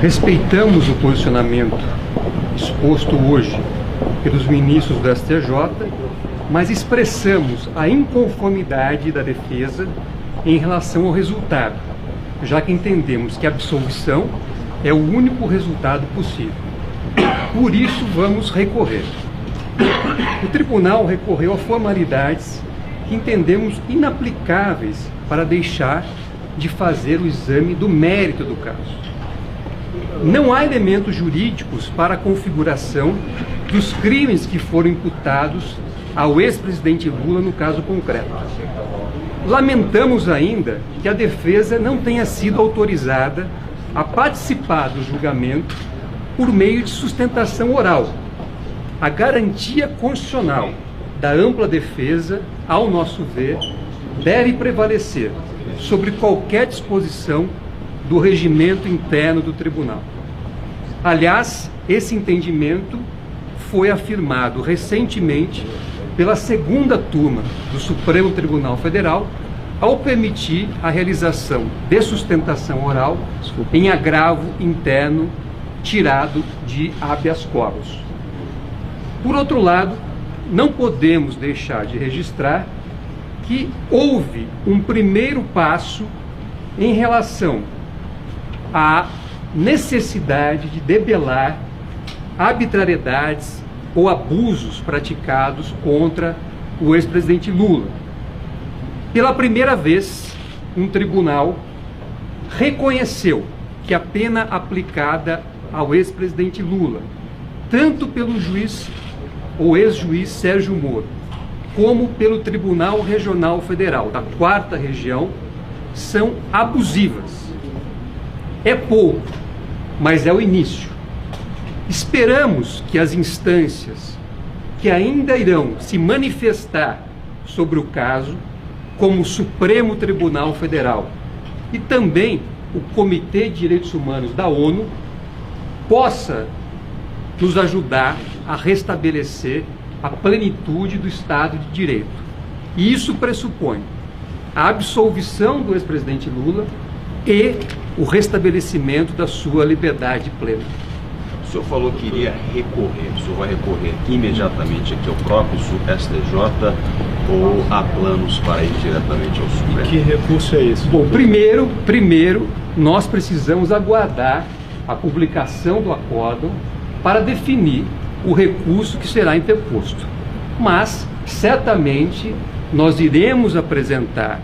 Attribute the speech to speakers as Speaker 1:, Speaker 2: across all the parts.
Speaker 1: Respeitamos o posicionamento exposto hoje pelos ministros do STJ, mas expressamos a inconformidade da defesa em relação ao resultado, já que entendemos que a absolvição é o único resultado possível. Por isso, vamos recorrer. O tribunal recorreu a formalidades que entendemos inaplicáveis para deixar de fazer o exame do mérito do caso. Não há elementos jurídicos para a configuração dos crimes que foram imputados ao ex-presidente Lula no caso concreto. Lamentamos ainda que a defesa não tenha sido autorizada a participar do julgamento por meio de sustentação oral. A garantia constitucional da ampla defesa, ao nosso ver, deve prevalecer sobre qualquer disposição do regimento interno do tribunal. Aliás, esse entendimento foi afirmado recentemente pela segunda turma do Supremo Tribunal Federal, ao permitir a realização de sustentação oral em agravo interno tirado de habeas corpus. Por outro lado, não podemos deixar de registrar que houve um primeiro passo em relação à necessidade de debelar arbitrariedades ou abusos praticados contra o ex-presidente Lula. Pela primeira vez, um tribunal reconheceu que a pena aplicada ao ex-presidente Lula, tanto pelo juiz ou ex-juiz Sérgio Moro, como pelo Tribunal Regional Federal da 4ª Região, são abusivas. É pouco, mas é o início. Esperamos que as instâncias que ainda irão se manifestar sobre o caso, como o Supremo Tribunal Federal e também o Comitê de Direitos Humanos da ONU, possa nos ajudar a restabelecer a plenitude do Estado de Direito. E isso pressupõe a absolvição do ex-presidente Lula e o restabelecimento da sua liberdade plena.
Speaker 2: O senhor falou que iria recorrer. O senhor vai recorrer imediatamente aqui ao próprio STJ ou há planos para ir diretamente ao Supremo?
Speaker 3: E que recurso é esse?
Speaker 1: Bom, primeiro nós precisamos aguardar a publicação do acórdão para definir o recurso que será interposto. Mas, certamente, nós iremos apresentar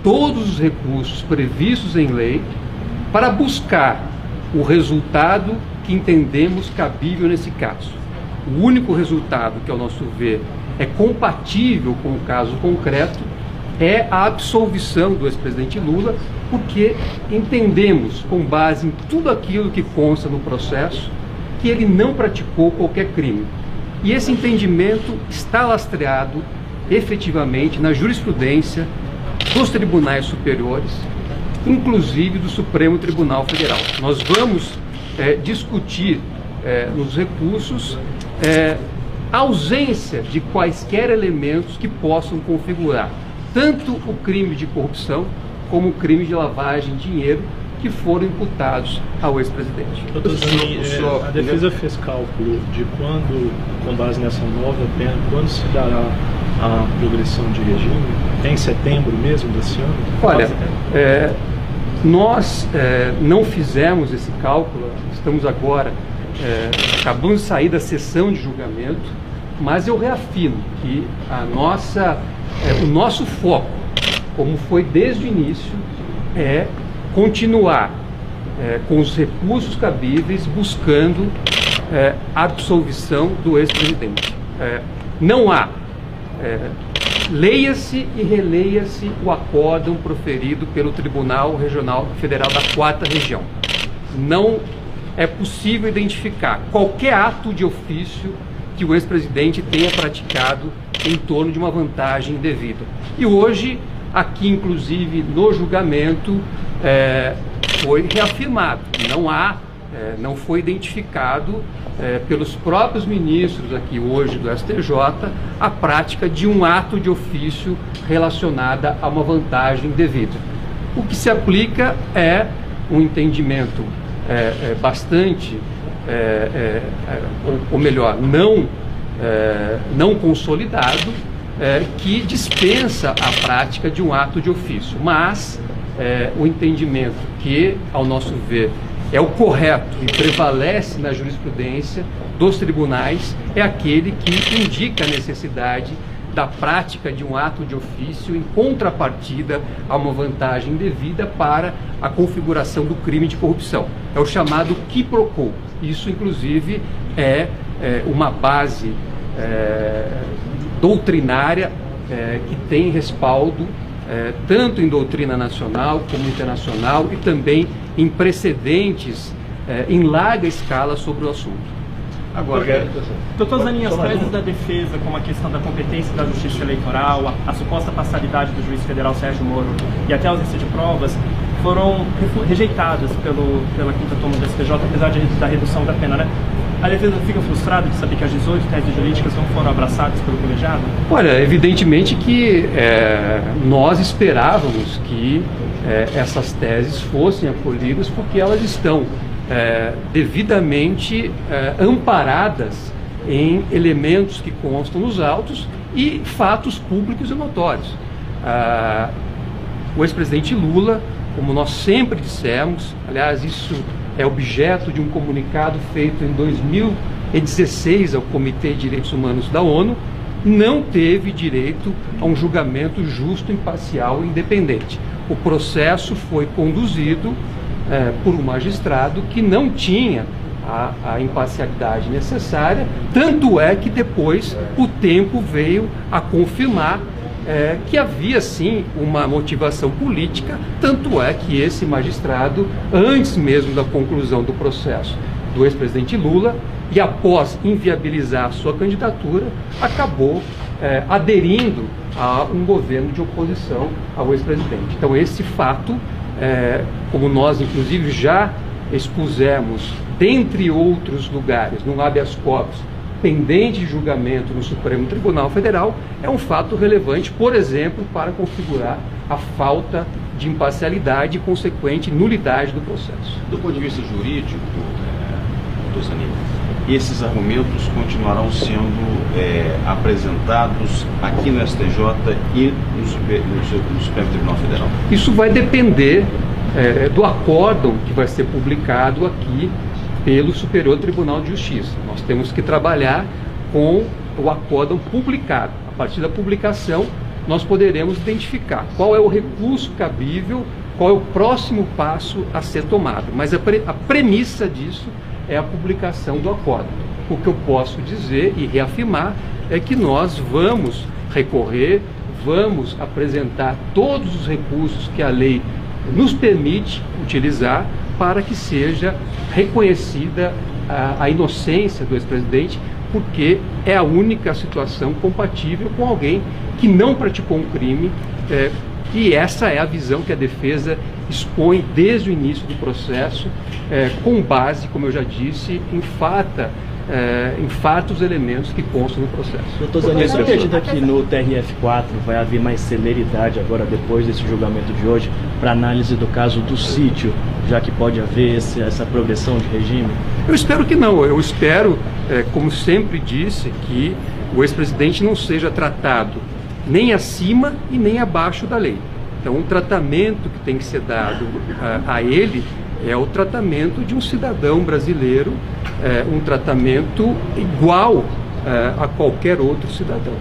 Speaker 1: todos os recursos previstos em lei para buscar o resultado que entendemos cabível nesse caso. O único resultado que, ao nosso ver, é compatível com o caso concreto é a absolvição do ex-presidente Lula, porque entendemos, com base em tudo aquilo que consta no processo, que ele não praticou qualquer crime. E esse entendimento está lastreado efetivamente na jurisprudência dos tribunais superiores, inclusive do Supremo Tribunal Federal. Nós vamos discutir nos recursos a ausência de quaisquer elementos que possam configurar tanto o crime de corrupção como o crime de lavagem de dinheiro que foram imputados ao ex-presidente.
Speaker 3: Doutor Zanin, a defesa fez cálculo de quando, com base nessa nova pena, quando se dará a progressão de regime? É em setembro mesmo desse ano?
Speaker 1: Olha, nós não fizemos esse cálculo, estamos agora, acabamos de sair da sessão de julgamento, mas eu reafirmo que o nosso foco, como foi desde o início, é continuar com os recursos cabíveis buscando a absolvição do ex-presidente. Não há, leia-se e releia-se o acórdão proferido pelo Tribunal Regional Federal da 4ª Região. Não é possível identificar qualquer ato de ofício que o ex-presidente tenha praticado em torno de uma vantagem indevida. E hoje, aqui inclusive no julgamento, foi reafirmado. Não foi identificado pelos próprios ministros aqui hoje do STJ a prática de um ato de ofício relacionada a uma vantagem devida. O que se aplica é um entendimento bastante, ou melhor, não consolidado, que dispensa a prática de um ato de ofício, mas o entendimento que, ao nosso ver, é o correto e prevalece na jurisprudência dos tribunais é aquele que indica a necessidade da prática de um ato de ofício em contrapartida a uma vantagem devida para a configuração do crime de corrupção. É o chamado qui pro quo. Isso, inclusive, é uma base doutrinária que tem respaldo tanto em doutrina nacional como internacional e também em precedentes em larga escala sobre o assunto.
Speaker 4: Agora, doutor Zanin, as teses da defesa, como a questão da competência da justiça eleitoral, a suposta parcialidade do juiz federal Sérgio Moro e até a ausência de provas, foram rejeitadas pela quinta turma do STJ, apesar da redução da pena, né? A defesa fica frustrada de saber que as 18 teses jurídicas não foram abraçadas pelo colegiado?
Speaker 1: Olha, evidentemente que nós esperávamos que essas teses fossem acolhidas porque elas estão devidamente amparadas em elementos que constam nos autos e fatos públicos e notórios. O ex-presidente Lula, como nós sempre dissemos, aliás, isso é objeto de um comunicado feito em 2016 ao Comitê de Direitos Humanos da ONU, não teve direito a um julgamento justo, imparcial e independente. O processo foi conduzido por um magistrado que não tinha a imparcialidade necessária, tanto é que depois o tempo veio a confirmar que havia sim uma motivação política, tanto é que esse magistrado, antes mesmo da conclusão do processo do ex-presidente Lula, e após inviabilizar a sua candidatura, acabou aderindo a um governo de oposição ao ex-presidente. Então esse fato, como nós inclusive já expusemos, dentre outros lugares, no habeas corpus, pendente de julgamento no Supremo Tribunal Federal, é um fato relevante, por exemplo, para configurar a falta de imparcialidade e consequente nulidade do processo.
Speaker 2: Do ponto de vista jurídico, doutor Zanin, esses argumentos continuarão sendo apresentados aqui no STJ e no Supremo Tribunal Federal?
Speaker 1: Isso vai depender do acórdão que vai ser publicado aqui pelo Superior Tribunal de Justiça. Nós temos que trabalhar com o acórdão publicado. A partir da publicação, nós poderemos identificar qual é o recurso cabível, qual é o próximo passo a ser tomado. Mas a premissa disso é a publicação do acórdão. O que eu posso dizer e reafirmar é que nós vamos recorrer, vamos apresentar todos os recursos que a lei nos permite utilizar para que seja reconhecida a inocência do ex-presidente, porque é a única situação compatível com alguém que não praticou um crime, e essa é a visão que a defesa expõe desde o início do processo, com base, como eu já disse, em fatos, elementos que constam no processo.
Speaker 5: Doutor Zanin, você acredita que no TRF4 vai haver mais celeridade agora, depois desse julgamento de hoje, para análise do caso do sítio, já que pode haver essa progressão de regime?
Speaker 1: Eu espero que não. Eu espero, como sempre disse, que o ex-presidente não seja tratado nem acima e nem abaixo da lei. Então, o tratamento que tem que ser dado a ele é o tratamento de um cidadão brasileiro, um tratamento igual a qualquer outro cidadão.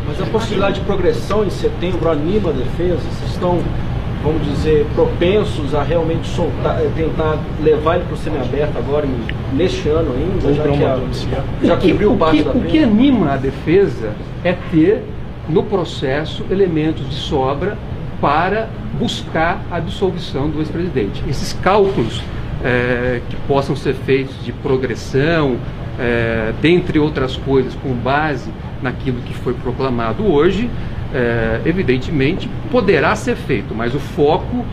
Speaker 6: Mas a possibilidade de progressão em setembro anima a defesa? Vocês estão, vamos dizer, propensos a realmente soltar, tentar levar ele para o semiaberto agora, neste ano ainda, já que abriu parte da pena?
Speaker 1: O que anima a defesa é ter no processo elementos de sobra para buscar a absolvição do ex-presidente. Esses cálculos que possam ser feitos de progressão, dentre outras coisas, com base naquilo que foi proclamado hoje, evidentemente poderá ser feito, mas o foco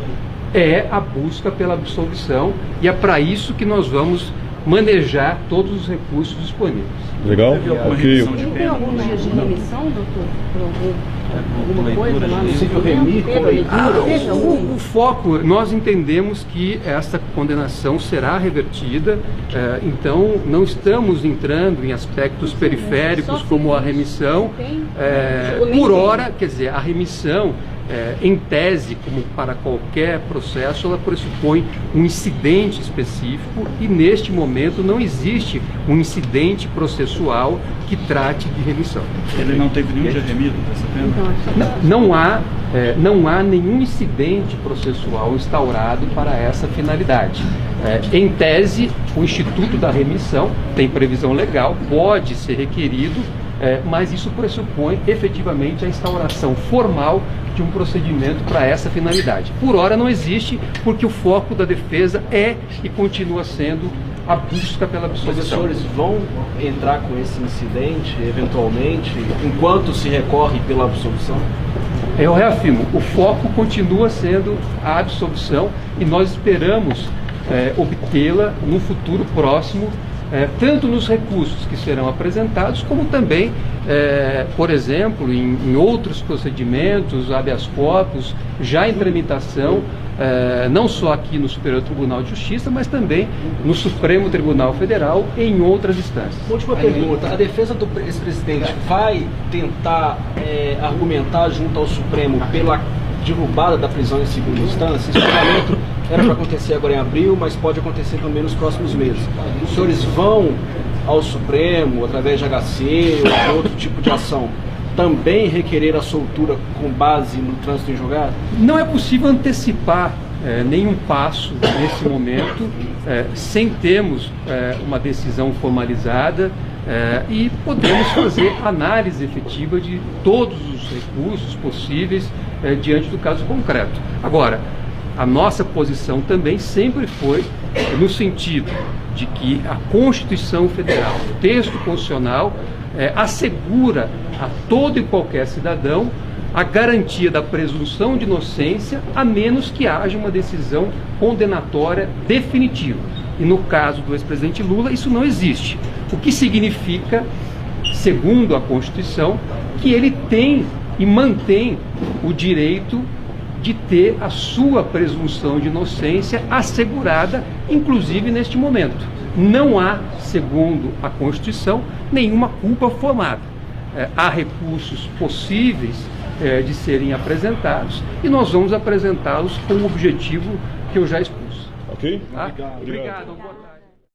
Speaker 1: é a busca pela absolvição, e é para isso que nós vamos manejar todos os recursos disponíveis.
Speaker 7: Legal? Ok.
Speaker 8: Tem alguns dias de remissão, doutor? Alguma coisa lá no
Speaker 1: O foco, nós entendemos que essa condenação será revertida, então não estamos entrando em aspectos periféricos como a remissão. Por hora, quer dizer, a remissão, em tese, como para qualquer processo, ela pressupõe um incidente específico e neste momento não existe um incidente processual que trate de remissão.
Speaker 2: Ele não teve nenhum dia remido dessa pena?
Speaker 1: Não há nenhum incidente processual instaurado para essa finalidade. Em tese, o Instituto da Remissão tem previsão legal, pode ser requerido, mas isso pressupõe efetivamente a instauração formal de um procedimento para essa finalidade. Por hora não existe, porque o foco da defesa é e continua sendo a busca pela absolvição.
Speaker 6: Os professores vão entrar com esse incidente, eventualmente, enquanto se recorre pela absolvição?
Speaker 1: Eu reafirmo, o foco continua sendo a absolvição e nós esperamos obtê-la no futuro próximo, tanto nos recursos que serão apresentados, como também, por exemplo, em outros procedimentos, habeas corpus, já em tramitação, não só aqui no Superior Tribunal de Justiça, mas também no Supremo Tribunal Federal e em outras instâncias.
Speaker 6: Última pergunta, a defesa do ex-presidente vai tentar argumentar junto ao Supremo pela derrubada da prisão em segunda instância? Esse julgamento era para acontecer agora em abril, mas pode acontecer também nos próximos meses. Os senhores vão ao Supremo, através de HC ou outro tipo de ação, também requerer a soltura com base no trânsito em julgado?
Speaker 1: Não é possível antecipar nenhum passo nesse momento, sem termos uma decisão formalizada, e podemos fazer análise efetiva de todos os recursos possíveis diante do caso concreto. Agora, a nossa posição também sempre foi no sentido de que a Constituição Federal, o texto constitucional, assegura a todo e qualquer cidadão a garantia da presunção de inocência, a menos que haja uma decisão condenatória definitiva. E no caso do ex-presidente Lula, isso não existe. O que significa, segundo a Constituição, que ele tem e mantém o direito de ter a sua presunção de inocência assegurada, inclusive neste momento. Não há, segundo a Constituição, nenhuma culpa formada. Há recursos possíveis de serem apresentados e nós vamos apresentá-los com o objetivo que eu já expus.
Speaker 7: Ok?
Speaker 1: Tá? Obrigado. Boa tarde.